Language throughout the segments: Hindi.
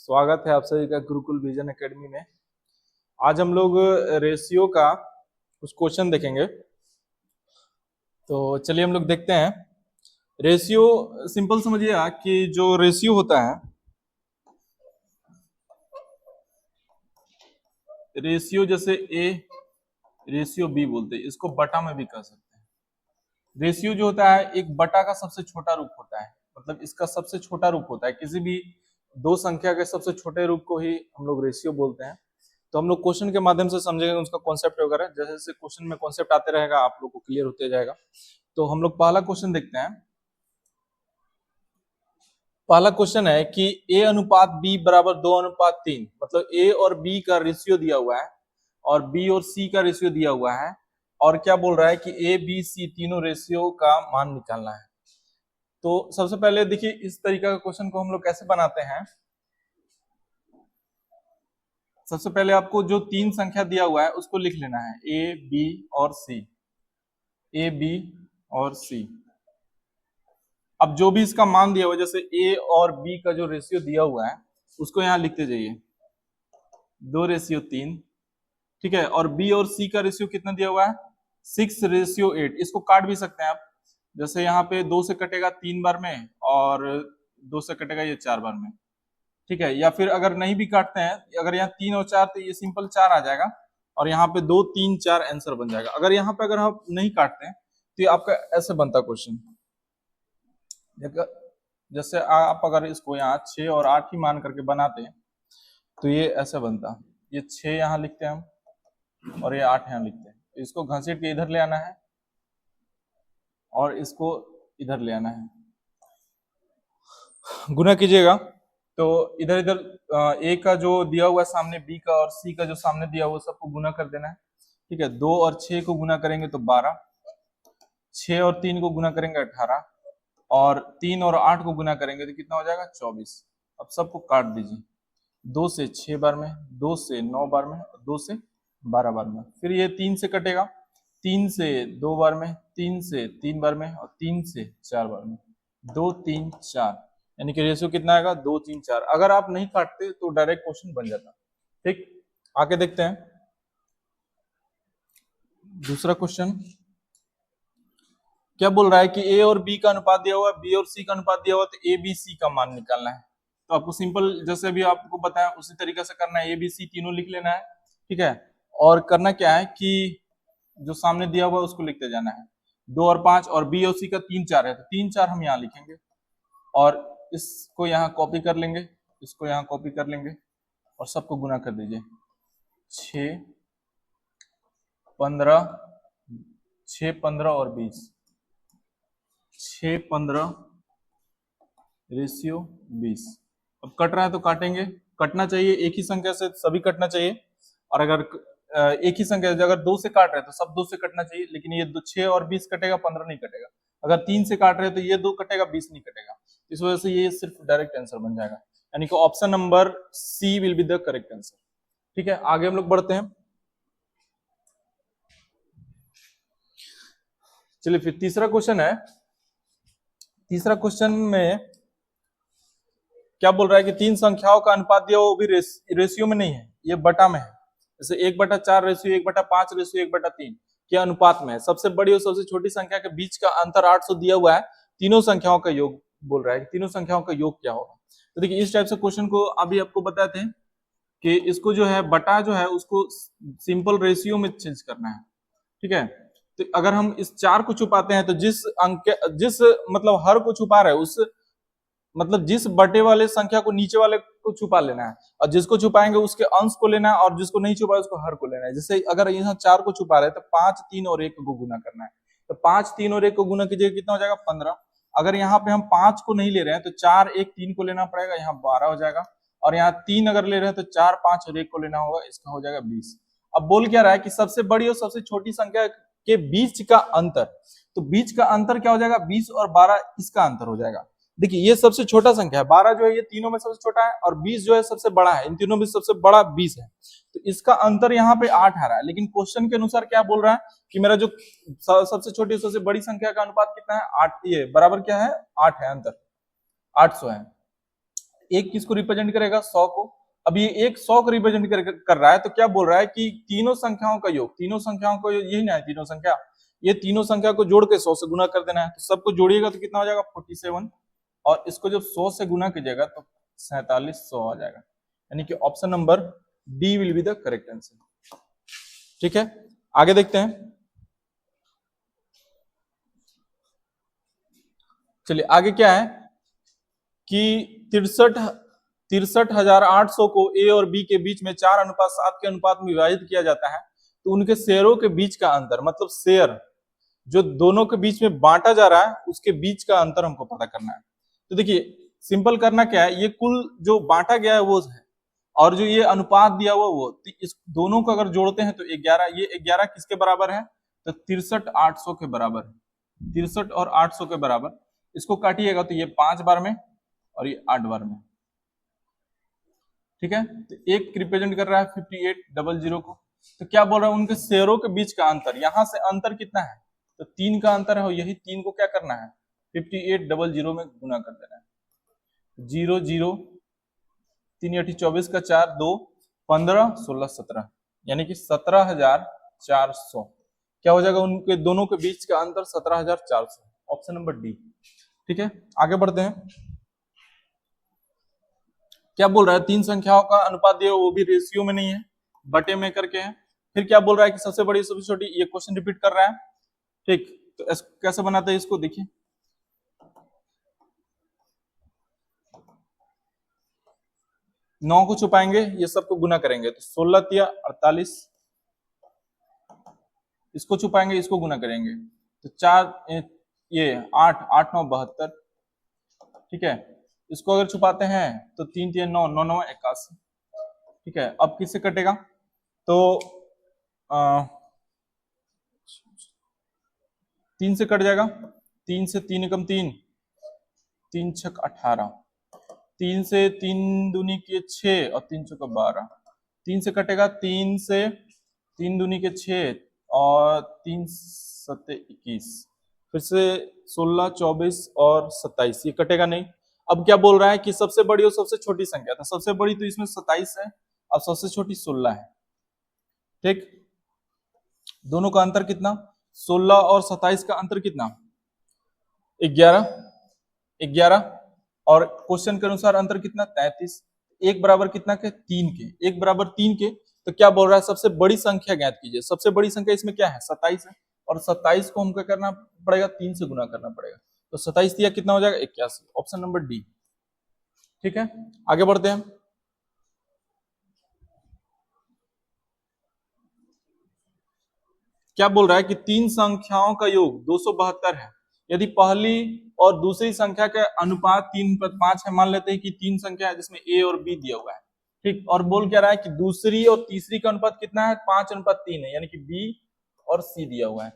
स्वागत है आप सभी का गुरुकुल विजन एकेडमी में। आज हम लोग रेशियो का कुछ क्वेश्चन देखेंगे। तो चलिए हम लोग देखते हैं। रेशियो सिंपल समझिए कि जो रेशियो होता है, रेशियो जैसे ए रेशियो बी बोलते हैं, इसको बटा में भी कह सकते हैं। रेशियो जो होता है एक बटा का सबसे छोटा रूप होता है, मतलब इसका सबसे छोटा रूप होता है। किसी भी दो संख्या के सबसे छोटे रूप को ही हम लोग रेशियो बोलते हैं। तो हम लोग क्वेश्चन के माध्यम से समझेंगे उसका कॉन्सेप्ट वगैरह। जैसे जैसे क्वेश्चन में कॉन्सेप्ट आते रहेगा आप लोग को क्लियर होते जाएगा। तो हम लोग पहला क्वेश्चन देखते हैं। पहला क्वेश्चन है कि a अनुपात b बराबर 2:3, मतलब a और b का रेशियो दिया हुआ है और b और c का रेशियो दिया हुआ है, और क्या बोल रहा है कि a b c तीनों रेशियो का मान निकालना है। तो सबसे पहले देखिए इस तरीका का क्वेश्चन को हम लोग कैसे बनाते हैं। सबसे पहले आपको जो तीन संख्या दिया हुआ है उसको लिख लेना है, a b और c, a b और c। अब जो भी इसका मान दिया हुआ है, जैसे a और b का जो रेशियो दिया हुआ है उसको यहां लिखते जाइए, 2:3, ठीक है। और b और c का रेशियो कितना दिया हुआ है, 6:8। इसको काट भी सकते हैं आप, जैसे यहाँ पे 2 से कटेगा 3 बार में और 2 से कटेगा ये 4 बार में, ठीक है। या फिर अगर नहीं भी काटते हैं, अगर यहाँ 3 और 4 तो ये सिंपल 4 आ जाएगा और यहाँ पे 2 3 4 आंसर बन जाएगा। अगर यहाँ पे अगर आप नहीं काटते हैं तो ये आपका ऐसे बनता क्वेश्चन। जैसे आप अगर इसको यहाँ 6 और 8 ही मान करके बनाते हैं तो ये ऐसे बनता। ये 6 यहाँ लिखते हैं हम और ये 8 यहाँ लिखते हैं। इसको घसीट के इधर ले आना है और इसको इधर ले आना है, गुना कीजिएगा। तो इधर इधर ए का जो दिया हुआ है सामने, बी का और सी का जो सामने दिया हुआ सबको गुना कर देना है, ठीक है। 2 और 6 को गुना करेंगे तो 12, 6 और 3 को गुना करेंगे 18, और 3 और 8 को गुना करेंगे तो कितना हो जाएगा 24। अब सबको काट दीजिए, 2 से 6 बार में, 2 से 9 बार में, 2 से 12 बार में। फिर ये 3 से कटेगा, 3 से 2 बार में, 3 से 3 बार में और 3 से 4 बार में, 2 3 4, यानी कि रेशियो कितना आएगा 2 3 4। अगर आप नहीं काटते तो डायरेक्ट क्वेश्चन बन जाता, ठीक। आगे देखते हैं दूसरा क्वेश्चन। क्या बोल रहा है कि a और b का अनुपात दिया हुआ है, b और c का अनुपात दिया हुआ है, तो a b c का मान निकालना है। तो आपको सिंपल जैसे अभी आपको बताया उसी तरीके से करना है, a b c तीनों लिख लेना है, ठीक है। और करना क्या है कि जो सामने दिया हुआ है उसको लिखते जाना है, 2 और 5, और b और c का 3 4 है तो 3 4 हम यहाँ लिखेंगे और इसको यहाँ कॉपी कर लेंगे, इसको यहाँ कॉपी कर लेंगे और सबको गुना कर दीजिए। 6 15, 6 15 और 20, 6 15 रेशियो 20। अब कट रहा है तो काटेंगे, कटना चाहिए एक ही संख्या से, सभी कटना चाहिए। और अगर एक ही संख्या से अगर 2 से काट रहे हैं तो सब 2 से कटना चाहिए, लेकिन ये 6 और 20 कटेगा, 15 नहीं कटेगा। अगर 3 से काट रहे हैं तो ये 2 कटेगा, 20 नहीं कटेगा। इस वजह से ये सिर्फ डायरेक्ट आंसर बन जाएगा, यानी कि option number C will be the correct answer, ठीक है। आगे हम लोग बढ़ते हैं। चलिए फिर तीसरा क्वेश्चन है। तीसरा क्वेश्चन में क्या बोल रहा है कि तीन संख्याओं का अनुपात दिया वो भी रेशियो में नहीं है, ये बटा में है। जैसे 1/4 रेशियो, 1/5 रेशियो, 1/3 के अनुपात में है। सबसे बड़ी और सबसे छोटी संख्या के बीच का अंतर 800 दिया हुआ है। तीनों संख्याओं का योग बोल रहा है, तीनों संख्याओं का योग क्या होगा। तो देखिए इस टाइप से क्वेश्चन को अभी आपको बताते हैं कि इसको जो है बटा जो है उसको सिंपल रेशियो में चेंज करना है, ठीक है। तो अगर हम इस 4 को छुपाते हैं तो जिस मतलब हर को छुपा रहे हैं उस मतलब जिस बटे वाले संख्या को नीचे वाले को छुपा लेना है, और जिसको छुपाएंगे उसके अंश को लेना है, और जिसको नहीं छुपाए उसको हर को लेना है। जैसे अगर यहाँ 4 को छुपा रहे हैं तो 5 3 और 1 को गुना करना है, तो 5 3 और 1 को गुना कीजिए, कितना हो जाएगा 15। अगर यहाँ पे हम 5 को नहीं ले रहे हैं तो 4 1 3 को लेना पड़ेगा, यहाँ 12 हो जाएगा। और यहाँ 3 अगर ले रहे हैं तो 4 5 और 1 को लेना होगा, इसका हो जाएगा 20। अब बोल क्या रहा है कि सबसे बड़ी और सबसे छोटी संख्या के बीच का अंतर, तो बीच का अंतर क्या हो जाएगा 20 और 12, इसका अंतर हो जाएगा। देखिए ये सबसे छोटा संख्या है, 12 जो है ये तीनों में सबसे छोटा है, और 20 जो है सबसे बड़ा है। इन तीनों में सबसे बड़ा 20 है, तो इसका अंतर यहाँ पे 8 आ रहा है। लेकिन क्वेश्चन के अनुसार क्या बोल रहा है कि मेरा जो सबसे छोटी सबसे बड़ी संख्या का अनुपात कितना है 8, ये बराबर क्या है 8 है, अंतर 800 है। एक किसको रिप्रेजेंट करेगा, 100 को। अब ये एक 100 को रिप्रेजेंट कर रहा है, तो क्या बोल रहा है कि तीनों संख्याओं का योग, तीनों संख्याओं को यही ना है तीनों संख्या, ये तीनों संख्या को जोड़ के 100 से गुना कर देना है। तो सबको जोड़िएगा तो कितना हो जाएगा 47, और इसको जब 100 से गुना कीजिएगा तो 4700 आ जाएगा। यानी कि option number D will be the correct answer. ठीक है, आगे देखते हैं। चलिए आगे क्या है कि 63,800 को ए और बी के बीच में 4:7 के अनुपात में विभाजित किया जाता है, तो उनके शेयरों के बीच का अंतर, मतलब शेयर जो दोनों के बीच में बांटा जा रहा है उसके बीच का अंतर हमको पता करना है। तो देखिए सिंपल करना क्या है, ये कुल जो बांटा गया है वो है, और जो ये अनुपात दिया हुआ वो, तो इस दोनों को अगर जोड़ते हैं तो 11, ये 11 किसके बराबर है, तो 63,800 के बराबर है, 63 और 800 के बराबर। इसको काटिएगा तो ये 5 बार में और ये 8 बार में। ठीक है, तो एक रिप्रेजेंट कर रहा है 5800 को। तो क्या बोल रहा है, उनके शेयरों के बीच का अंतर, यहां से अंतर कितना है, तो 3 का अंतर है, और यही 3 को क्या करना है 5800 में गुना कर देना है। 0 0 3 8 24 का 4 2 15 16 17, यानी कि 17,400 क्या हो जाएगा, उनके दोनों के बीच का अंतर 17,400, ऑप्शन नंबर डी। ठीक है, आगे बढ़ते हैं। क्या बोल रहा है, तीन संख्याओं का अनुपात दिया वो भी रेशियो में नहीं है, बटे में करके है। फिर क्या बोल रहा है कि सबसे बड़ी सबसे छोटी, ये क्वेश्चन रिपीट कर रहा है। ठीक, तो कैसे बनाते हैं इसको देखिए, नौ को छुपाएंगे, ये सबको गुना करेंगे तो 16 तिया 48, इसको छुपाएंगे इसको गुना करेंगे तो 4 ये 8 8 9 72। ठीक है, इसको अगर छुपाते हैं तो 3 3 9 9 9 81। ठीक है, अब किससे कटेगा, तो 3 से कट जाएगा, 3 से 3 एकम 3, 3 छक 18, 3 से 3 दूनी के 6 और 3 चौका 12, 3 से कटेगा, 3 से 3 दूनी के 6 और 3 सत्ते 21, फिर से 16 24 और 27, ये कटेगा नहीं। अब क्या बोल रहा है कि सबसे बड़ी और सबसे छोटी संख्या, तो सबसे बड़ी तो इसमें 27 है, अब सबसे छोटी 16 है। ठीक, दोनों का अंतर कितना, 16 और 27 का अंतर कितना, 11 11, और क्वेश्चन के अनुसार अंतर कितना 33, एक बराबर कितना के 3 के, एक बराबर 3 के। तो क्या बोल रहा है, सबसे बड़ी संख्या ज्ञात कीजिए, सबसे बड़ी संख्या इसमें क्या है 27 है, और 27 को हमको करना पड़ेगा 3 से गुना करना पड़ेगा, तो 27 दिया कितना हो जाएगा 81, ऑप्शन नंबर डी। ठीक है, आगे बढ़ते हैं। क्या बोल रहा है कि तीन संख्याओं का योग 272 है, यदि पहली और दूसरी संख्या का अनुपात 3:5 है, मान लेते हैं कि तीन संख्या है जिसमें ए और बी दिया हुआ है। ठीक, और बोल क्या रहा है कि दूसरी और तीसरी का अनुपात कितना है 5:3 है, यानी कि बी और सी दिया हुआ है।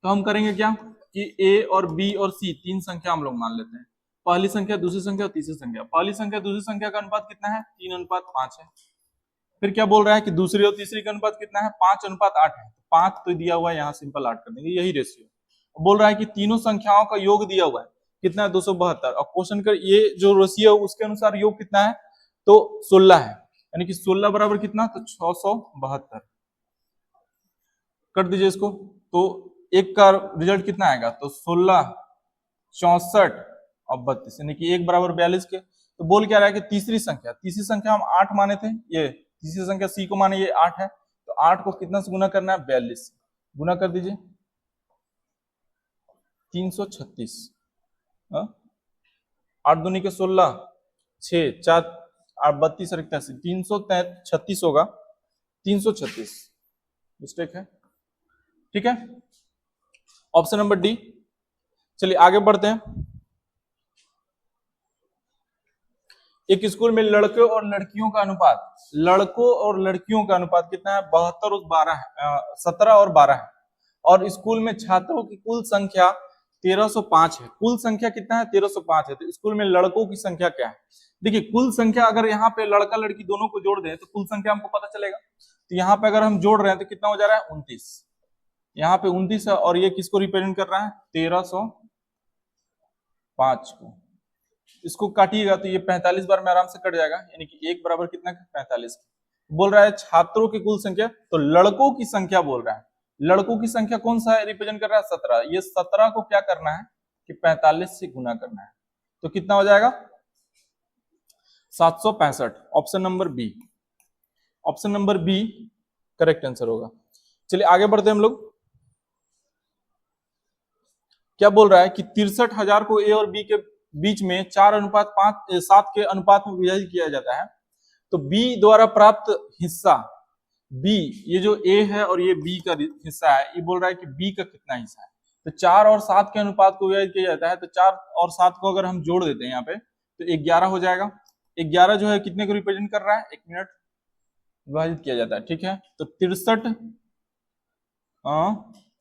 तो हम करेंगे क्या कि ए और बी और सी तीन संख्या हम लोग मान लेते हैं, पहली संख्या दूसरी संख्या और तीसरी संख्या। पहली संख्या दूसरी संख्या का अनुपात कितना है 3:5 है। फिर क्या बोल रहा है कि दूसरी और तीसरी का अनुपात कितना है 5:8 है, 5 तो दिया हुआ है, यहाँ सिंपल 8 कर देंगे, यही रेशियो। बोल रहा है कि तीनों संख्याओं का योग दिया हुआ है कितना है 272, और क्वेश्चन का ये जो रेशियो है उसके अनुसार योग कितना है तो 16 है, यानी कि 16 बराबर कितना तो 672। कर दीजिए इसको, तो एक का रिजल्ट कितना आएगा तो 16 64 और 32, यानी कि एक बराबर 42 के। तो बोल क्या रहा है कि तीसरी संख्या हम 8 माने थे, ये तीसरी संख्या सी को माने ये 8 है, तो 8 को कितना से गुना करना है 42 से, गुना कर दीजिए 336, 8 दूनी के 16 6 4 8 32 और 81, 336 होगा, 336 मिस्टेक है। ठीक है, ऑप्शन नंबर डी। चलिए आगे बढ़ते हैं। एक स्कूल में लड़कों और लड़कियों का अनुपात कितना है 72 और 12 है, 17 और 12 है, और स्कूल में छात्रों की कुल संख्या 1305 है। कुल संख्या कितना है 1305 है, तो स्कूल में लड़कों की संख्या क्या है। देखिए कुल संख्या अगर यहाँ पे लड़का लड़की दोनों को जोड़ दें तो कुल संख्या हमको पता चलेगा। तो यहाँ पे अगर हम जोड़ रहे हैं तो कितना हो जा रहा है 29, यहाँ पे 29 है, और ये किसको रिप्रेजेंट कर रहा है 1305 को। इसको काटिएगा तो ये 45 बार में आराम से कट जाएगा, यानी कि एक बराबर कितना 45। बोल रहा है छात्रों की कुल संख्या, तो लड़कों की संख्या बोल रहा है। लड़कों की संख्या कौन सा है, रिप्रेजेंट कर रहा है 17। ये 17 को क्या करना है कि 45 से गुना करना है, तो कितना हो जाएगा 765। Option number B, option number B correct answer होगा। चलिए आगे बढ़ते हैं हम लोग। क्या बोल रहा है कि 63,000 को ए और बी के बीच में 4:7 के अनुपात में विभाजित किया जाता है, तो बी द्वारा प्राप्त हिस्सा, बी ये जो ए है और ये बी का हिस्सा है, ये बोल रहा है कि बी का कितना हिस्सा है। तो 4 और 7 के अनुपात को विभाजित किया जाता है, तो 4 और 7 को अगर हम जोड़ देते हैं यहाँ पे तो 11 हो जाएगा। 11 जो है कितने को रिप्रेजेंट कर रहा है, 1 मिनट, विभाजित किया जाता है, ठीक है। तो 63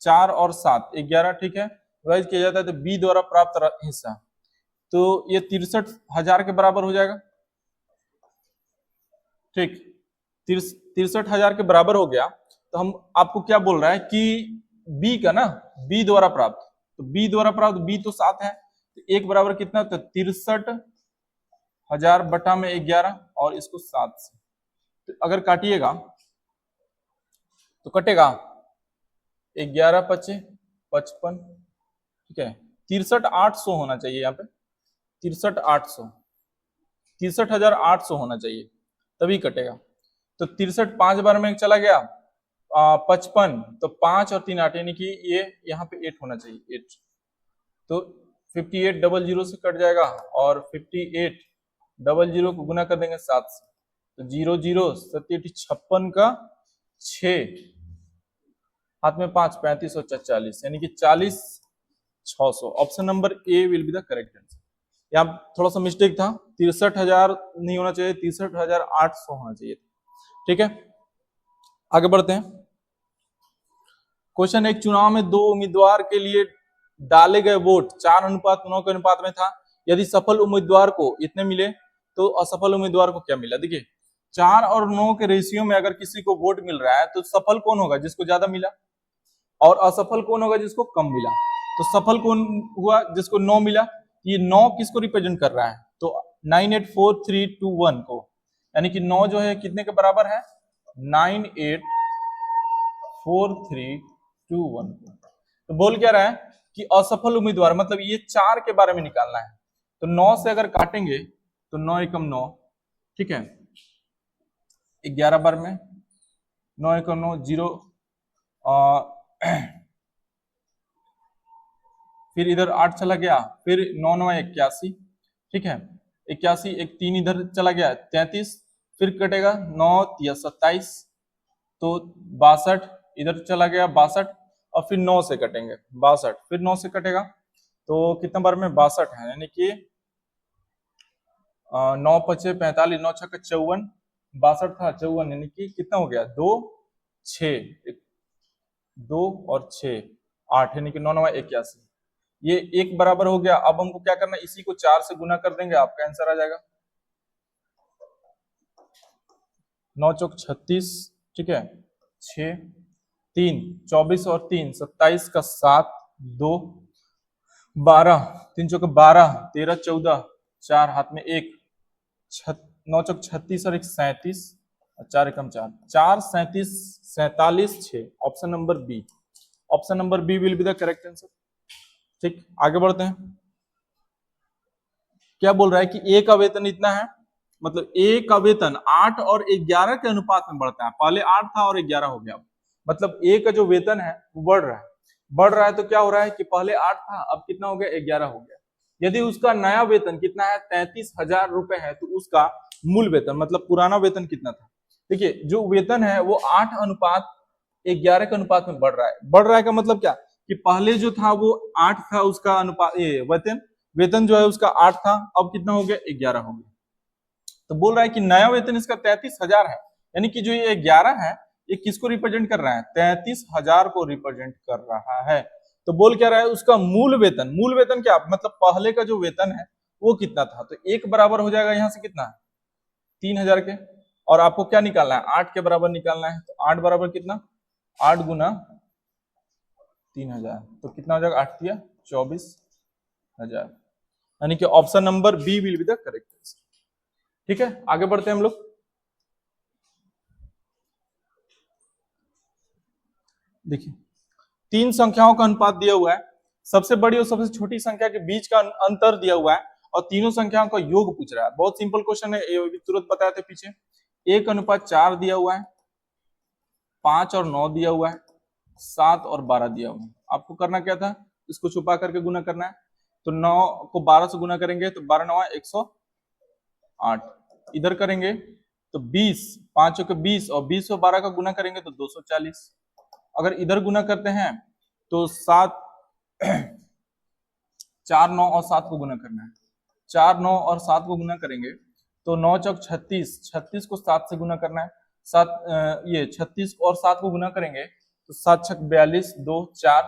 4 और 7 11, ठीक है, विभाजित किया जाता है, तो बी द्वारा प्राप्त हिस्सा, तो ये 63,000 के बराबर हो जाएगा, ठीक। 63,000 के बराबर हो गया। तो हम आपको क्या बोल रहा है कि बी का ना, बी द्वारा प्राप्त, तो बी द्वारा प्राप्त, बी तो 7 है, तो एक बराबर कितना, तो 63,000 बटा में 11 और इसको 7 से, तो अगर काटिएगा तो कटेगा 11 पचे 55, ठीक है। 63,800 होना चाहिए यहाँ पे, 63,800, 63,800 होना चाहिए, तभी कटेगा। तो 63 5 बार में चला गया 55, तो 5 और 3 8, यानी कि ये यहाँ पे 8 होना चाहिए, 8, तो 5800 से कट जाएगा, और 5800 को गुना कर देंगे 7 से, तो 00 7 56 का 6, हाथ में 5 35 और 40, यानी कि 40,600। Option number A will be the correct answer. यहाँ थोड़ा सा मिस्टेक था, 63,000 नहीं होना चाहिए, 63,800 होना चाहिए, ठीक है। आगे बढ़ते हैं। क्वेश्चन, एक चुनाव में 2 उम्मीदवार के लिए डाले गए वोट 4:9 के अनुपात में था। यदि सफल उम्मीदवार को इतने मिले तो असफल उम्मीदवार को क्या मिला। देखिए 4 और 9 के रेशियो में अगर किसी को वोट मिल रहा है तो सफल कौन होगा, जिसको ज्यादा मिला, और असफल कौन होगा, जिसको कम मिला। तो सफल कौन हुआ, जिसको 9 मिला। ये 9 किसको रिप्रेजेंट कर रहा है, तो 984321 को, यानी कि 9 जो है कितने के बराबर है, 984321 को। तो बोल क्या रहा है कि असफल उम्मीदवार, मतलब ये 4 के बारे में निकालना है, तो 9 से अगर काटेंगे तो 9 एकम 9, ठीक है, 11 बार में 9 एकम 9 0, फिर इधर 8 चला गया, फिर 9 9 81, ठीक है, 81, एक 3 इधर चला गया 33, फिर कटेगा 9 3 27, तो 62, इधर चला गया 62, और फिर 9 से कटेंगे 62, फिर 9 से कटेगा, तो कितना बार में 62 है, यानी कि 9 पचे 45, 9 छक्के 54, 62 था 54, यानी कि कितना हो गया 2 6, 2 और 6 8, यानी कि 9 9 81, ये एक बराबर हो गया। अब हमको क्या करना है, इसी को 4 से गुना कर देंगे, आपका आंसर आ जाएगा 9 चौक 36, ठीक है, 6 3 24 और 3 27 का 7 2 12, 3 चौक 12 13 14, 4 हाथ में 1, 9 चौक 36 और 1 37, 4 एकम 4 4 37 47 6। Option number B, option number B will be the correct answer, ठीक। आगे बढ़ते हैं। क्या बोल रहा है कि ए का वेतन इतना है, मतलब ए का वेतन 8 और 11 के अनुपात में बढ़ता है। पहले 8 था और 11 हो गया, मतलब ए का जो वेतन है वो बढ़ रहा है। बढ़ रहा है तो क्या हो रहा है कि पहले 8 था, अब कितना हो गया 11 हो गया। यदि उसका नया वेतन कितना है 33,000 रुपए है, तो उसका मूल वेतन मतलब पुराना वेतन कितना था। देखिए जो वेतन है वो 8:11 के अनुपात में बढ़ रहा है। बढ़ रहा है का मतलब क्या कि पहले जो था वो 8 था, उसका अनुपात वेतन जो है उसका 8 था, अब कितना हो गया 11 हो गया। तो बोल रहा है कि नया वेतन इसका 33,000 है, यानी कि जो ये 11 है ये किसको रिप्रेजेंट कर रहा है, 33,000 को रिप्रेजेंट कर रहा है। तो बोल क्या रहा है, उसका मूल वेतन क्या, मतलब पहले का जो वेतन है वो कितना था, तो एक बराबर हो जाएगा यहाँ से कितना 3,000 के, और आपको क्या निकालना है 8 के बराबर निकालना है। तो 8 बराबर कितना, 8 गुना 3,000, तो कितना हो जाएगा 8 तिया 24,000। यानी कि option number B will be the correct answer. ठीक है, आगे बढ़ते हैं हम लोग। देखिए, तीन संख्याओं का अनुपात दिया हुआ है, सबसे बड़ी और सबसे छोटी संख्या के बीच का अंतर दिया हुआ है और तीनों संख्याओं का योग पूछ रहा है। बहुत सिंपल क्वेश्चन है, ये तुरंत बताए थे पीछे। 1:4 दिया हुआ है, 5 और 9 दिया हुआ है, 7 और 12 दिया हुआ है। आपको करना क्या था, इसको छुपा करके गुना करना है। तो 9 को 12 से गुना करेंगे तो 12 9 108, इधर करेंगे तो 20, 5 के 20 और 20 और 12 का गुना करेंगे तो 240। अगर इधर गुना करते हैं तो 7 4 9 और 7 को गुना करना है। 4 9 और 7 को गुना करेंगे तो 9 चौक 36, 36 को 7 से गुना करना है। 7 ये 36 और 7 को गुना करेंगे तो 7 छक 42, 2 4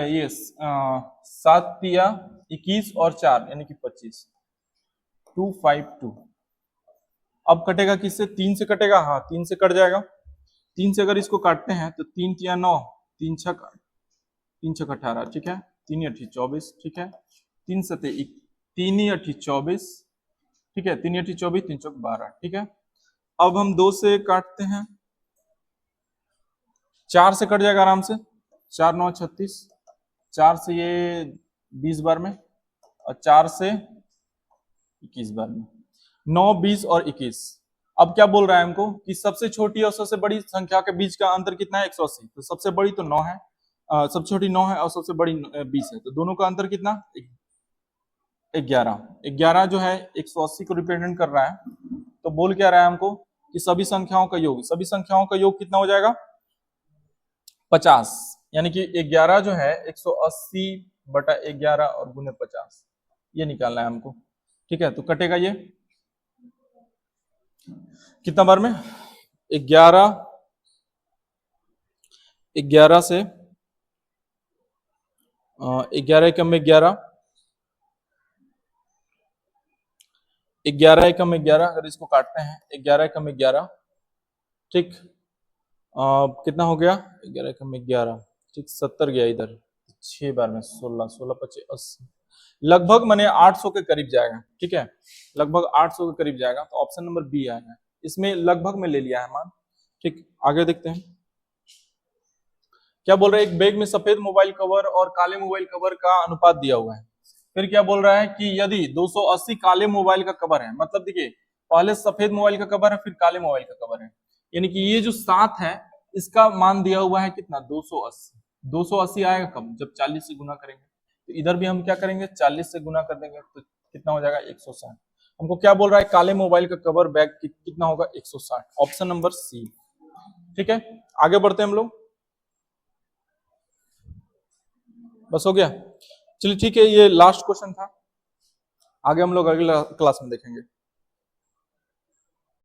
ये 7 तिया 21 और 4 यानी कि 25, 252। अब कटेगा किससे, 3 से कटेगा, हाँ 3 से कट जाएगा। 3 से अगर इसको काटते हैं तो 3 तिया 9, 3 छक 18, ठीक है, 3 8 24, ठीक है, 3 7 3 8 24, ठीक है, 3 8 24, 3 चौक 12, ठीक है। अब हम 2 से काटते हैं, 4 से कट जाएगा आराम से, 4 9 36, 4 से ये 20 बार में और 4 से 21 बार में, 9 20 और 21। अब क्या बोल रहा है हमको कि सबसे छोटी और सबसे बड़ी संख्या के बीच का अंतर कितना है, 180। तो सबसे बड़ी तो 9 है, सबसे छोटी 9 है और सबसे बड़ी 20 है, तो दोनों का अंतर कितना, 11। 11 जो है 180 को रिप्रेजेंट कर रहा है। तो बोल क्या रहा है हमको कि सभी संख्याओं का योग, सभी संख्याओं का योग कितना हो जाएगा, 50। यानी कि 11 जो है 180 बटा 11 और गुने 50, ये निकालना है हमको। ठीक है, तो कटेगा ये कितना बार में, 11 से 11 एकम 11, 11 एकम 11, अगर इसको काटते हैं 11 एकम 11, ठीक, कितना हो गया, 11 एकम 11, ठीक, 70 गया इधर, 6 बार में 16, 16 25 80, लगभग माने 800 के करीब जाएगा। ठीक है, लगभग 800 के करीब जाएगा, तो ऑप्शन नंबर बी आएगा, इसमें लगभग में ले लिया है मान। ठीक, आगे देखते हैं क्या बोल रहा है, एक बैग में सफेद मोबाइल कवर और काले मोबाइल कवर का अनुपात दिया हुआ है। फिर क्या बोल रहा है कि यदि 280 काले मोबाइल का कवर है, मतलब देखिए पहले सफेद मोबाइल का कवर है फिर काले मोबाइल का कवर है, यानी कि ये जो 7 है इसका मान दिया हुआ है कितना, 280। 280 आएगा कब, जब 40 से गुना करेंगे। तो इधर भी हम क्या करेंगे, 40 से गुना कर देंगे तो कितना हो जाएगा, 160। हमको क्या बोल रहा है, काले मोबाइल का कवर बैग कितना होगा, 160, ऑप्शन नंबर सी। ठीक है, आगे बढ़ते हैं हम लोग, बस हो गया। चलिए ठीक है, ये लास्ट क्वेश्चन था, आगे हम लोग अगले क्लास में देखेंगे।